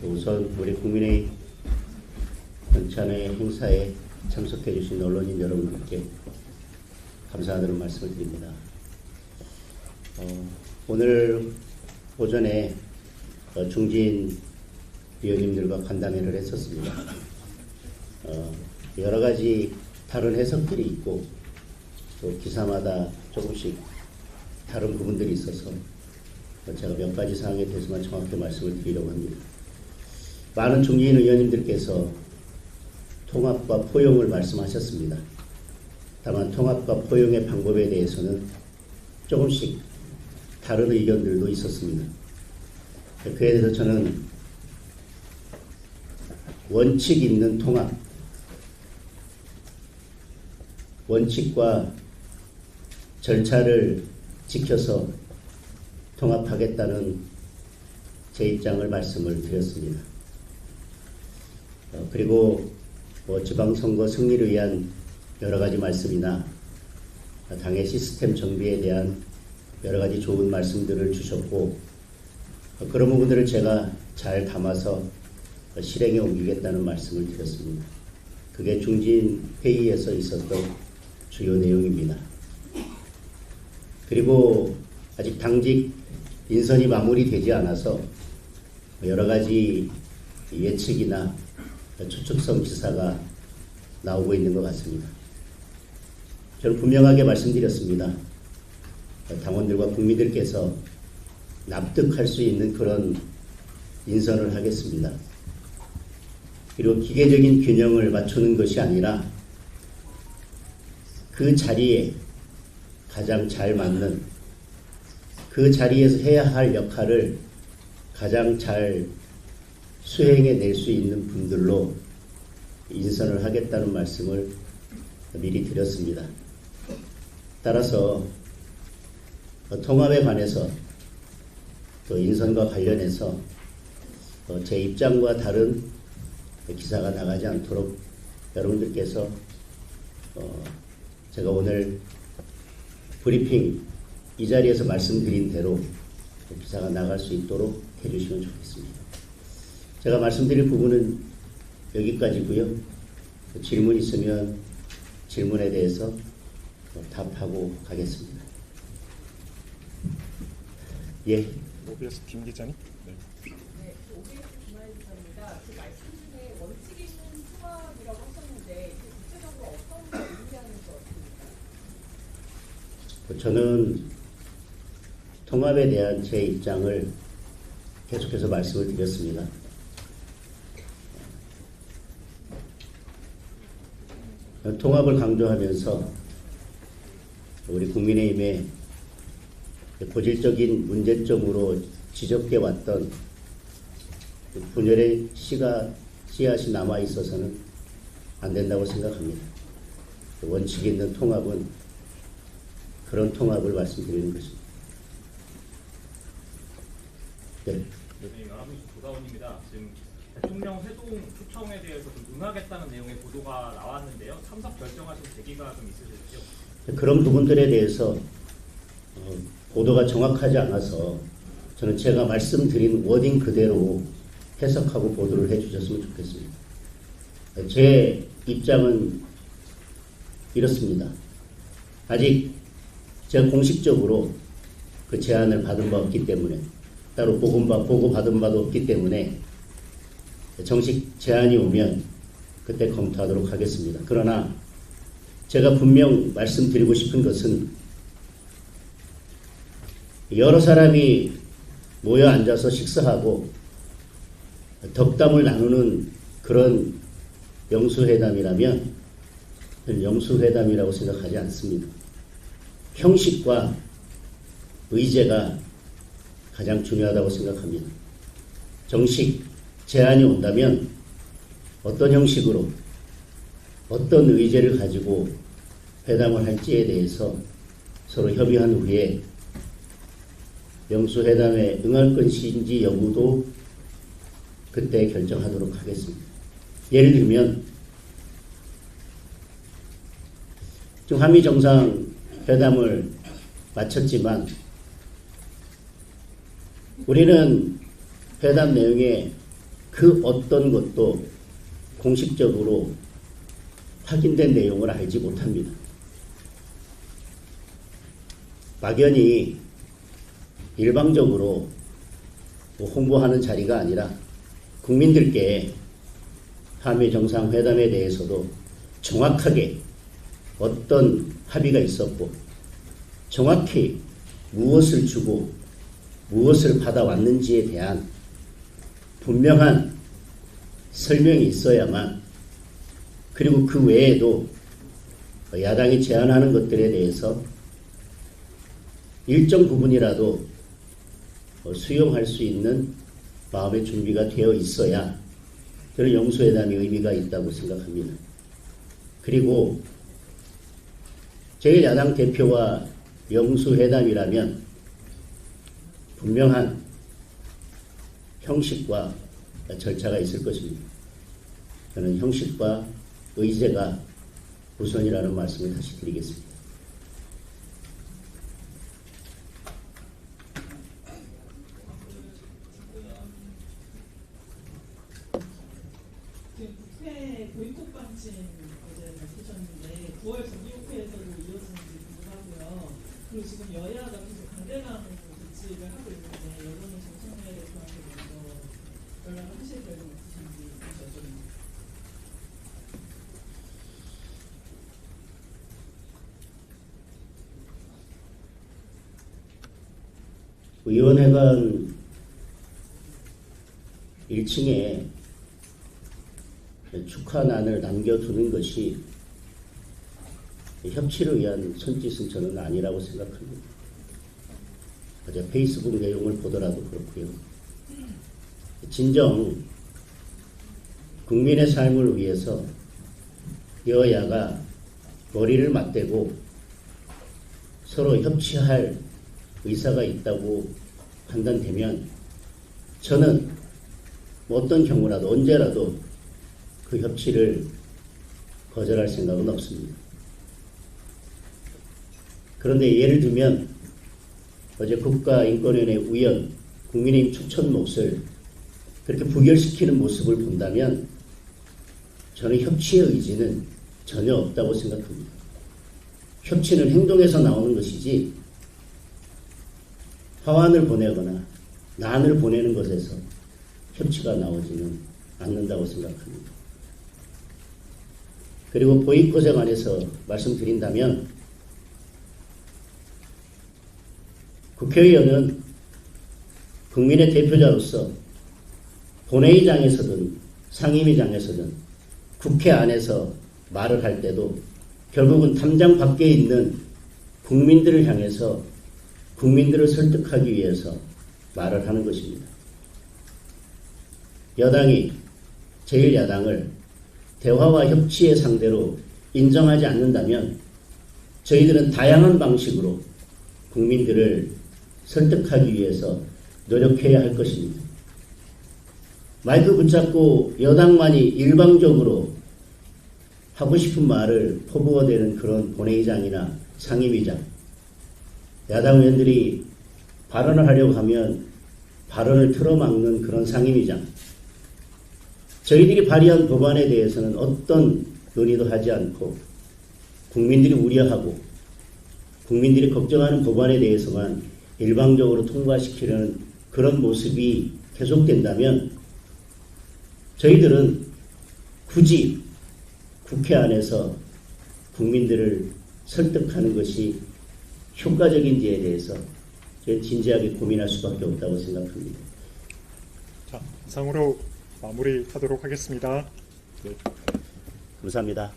우선 우리 국민의 연찬회 행사에 참석해 주신 언론인 여러분께 감사하다는 말씀을 드립니다. 오늘 오전에 중진 위원님들과 간담회를 했었습니다. 여러 가지 다른 해석들이 있고 또 기사마다 조금씩 다른 부분들이 있어서 제가 몇 가지 사항에 대해서만 정확히 말씀을 드리려고 합니다. 많은 중진 의원님들께서 통합과 포용을 말씀하셨습니다. 다만 통합과 포용의 방법에 대해서는 조금씩 다른 의견들도 있었습니다. 그에 대해서 저는 원칙 있는 통합, 원칙과 절차를 지켜서 통합하겠다는 제 입장을 말씀을 드렸습니다. 그리고 지방선거 승리를 위한 여러 가지 말씀이나 당의 시스템 정비에 대한 여러 가지 좋은 말씀들을 주셨고, 그런 부분들을 제가 잘 담아서 실행에 옮기겠다는 말씀을 드렸습니다. 그게 중진 회의에서 있었던 주요 내용입니다. 그리고 아직 당직 인선이 마무리되지 않아서 여러 가지 예측이나 추측성 기사가 나오고 있는 것 같습니다. 저는 분명하게 말씀드렸습니다. 당원들과 국민들께서 납득할 수 있는 그런 인선을 하겠습니다. 그리고 기계적인 균형을 맞추는 것이 아니라 그 자리에 가장 잘 맞는, 그 자리에서 해야 할 역할을 가장 잘 수행해낼 수 있는 분들로 인선을 하겠다는 말씀을 미리 드렸습니다. 따라서 통합에 관해서 또 인선과 관련해서 제 입장과 다른 기사가 나가지 않도록 여러분들께서 제가 오늘 브리핑 이 자리에서 말씀드린 대로 기사가 나갈 수 있도록 해주시면 좋겠습니다. 제가 말씀드릴 부분은 여기까지고요. 질문 있으면 질문에 대해서 답하고 가겠습니다. 예. OBS 김 기자님. 네. 네, OBS 김하연 기자입니다. 그 말씀 중에 원칙 있는 통합이라고 하셨는데 구체적으로 어떤 걸 의미하는 것 같습니까? 저는 통합에 대한 제 입장을 계속해서 말씀을 드렸습니다. 통합을 강조하면서 우리 국민의힘의 고질적인 문제점으로 지적해왔던 분열의 씨앗이 남아있어서는 안 된다고 생각합니다. 원칙 있는 통합은 그런 통합을 말씀드리는 것입니다. 네. 네, 연합뉴스 조다원입니다. 지금 대통령 회동 초청에 대해서 좀 응하겠다는 내용의 보도가 나왔는데요. 참석 결정하신 계기가 좀 있으실지요? 그런 부분들에 대해서 보도가 정확하지 않아서 저는 제가 말씀드린 워딩 그대로 해석하고 보도를 해주셨으면 좋겠습니다. 제 입장은 이렇습니다. 아직 제가 공식적으로 그 제안을 받은 바 없기 때문에, 따로 보고받은 바도 없기 때문에 정식 제안이 오면 그때 검토하도록 하겠습니다. 그러나 제가 분명 말씀드리고 싶은 것은 여러 사람이 모여 앉아서 식사하고 덕담을 나누는 그런 영수회담이라면 저는 영수회담이라고 생각하지 않습니다. 형식과 의제가 가장 중요하다고 생각합니다. 정식 제안이 온다면 어떤 형식으로 어떤 의제를 가지고 회담을 할지에 대해서 서로 협의한 후에 영수회담에 응할 것인지 여부도 그때 결정하도록 하겠습니다. 예를 들면 지금 한미 정상회담을 마쳤지만 우리는 회담 내용에 그 어떤 것도 공식적으로 확인된 내용을 알지 못합니다. 막연히 일방적으로 홍보하는 자리가 아니라 국민들께 한미 정상회담에 대해서도 정확하게 어떤 합의가 있었고 정확히 무엇을 주고 무엇을 받아왔는지에 대한 분명한 설명이 있어야만, 그리고 그 외에도 야당이 제안하는 것들에 대해서 일정 부분이라도 수용할 수 있는 마음의 준비가 되어 있어야 저는 영수회담이 의미가 있다고 생각합니다. 그리고 제1야당 대표와 영수회담이라면 분명한 형식과 절차가 있을 것입니다. 저는 형식과 의제가 우선이라는 말씀을 다시 드리겠습니다. 지금 국회 보이콧 방침 어제 밝히셨는데 9월 정기국회에서도 이어지는지 궁금하고요. 그리고 지금 여야가 계속 강대강 조치를 하고 있는데 여론은 정청래 대표한테 먼저 연락을 하실 계획은 없으신지 다시 여쭤봅니다. 의원회관 1층에 축하난을 남겨두는 것이 협치를 위한 손짓은 저는 아니라고 생각합니다. 어제 페이스북 내용을 보더라도 그렇고요. 진정 국민의 삶을 위해서 여야가 머리를 맞대고 서로 협치할 의사가 있다고 판단되면 저는 어떤 경우라도 언제라도 그 협치를 거절할 생각은 없습니다. 그런데 예를 들면 어제 국가인권위원회 위원 국민의힘 추천 몫을 그렇게 부결시키는 모습을 본다면 저는 협치의 의지는 전혀 없다고 생각합니다. 협치는 행동에서 나오는 것이지 화환을 보내거나 난을 보내는 것에서 협치가 나오지는 않는다고 생각합니다. 그리고 보이콧에 관해서 말씀드린다면 국회의원은 국민의 대표자로서 본회의장에서든 상임위장에서든 국회 안에서 말을 할 때도 결국은 담장 밖에 있는 국민들을 향해서 국민들을 설득하기 위해서 말을 하는 것입니다. 여당이 제1야당을 대화와 협치의 상대로 인정하지 않는다면 저희들은 다양한 방식으로 국민들을 설득하기 위해서 노력해야 할 것입니다. 마이크 붙잡고 여당만이 일방적으로 하고 싶은 말을 포부어대는 그런 본회의장이나 상임위장, 야당 의원들이 발언을 하려고 하면 발언을 틀어막는 그런 상임위장, 저희들이 발의한 법안에 대해서는 어떤 논의도 하지 않고 국민들이 우려하고 국민들이 걱정하는 법안에 대해서만 일방적으로 통과시키려는 그런 모습이 계속된다면 저희들은 굳이 국회 안에서 국민들을 설득하는 것이 효과적인지에 대해서 저는 진지하게 고민할 수밖에 없다고 생각합니다. 자, 이상으로 마무리하도록 하겠습니다. 감사합니다.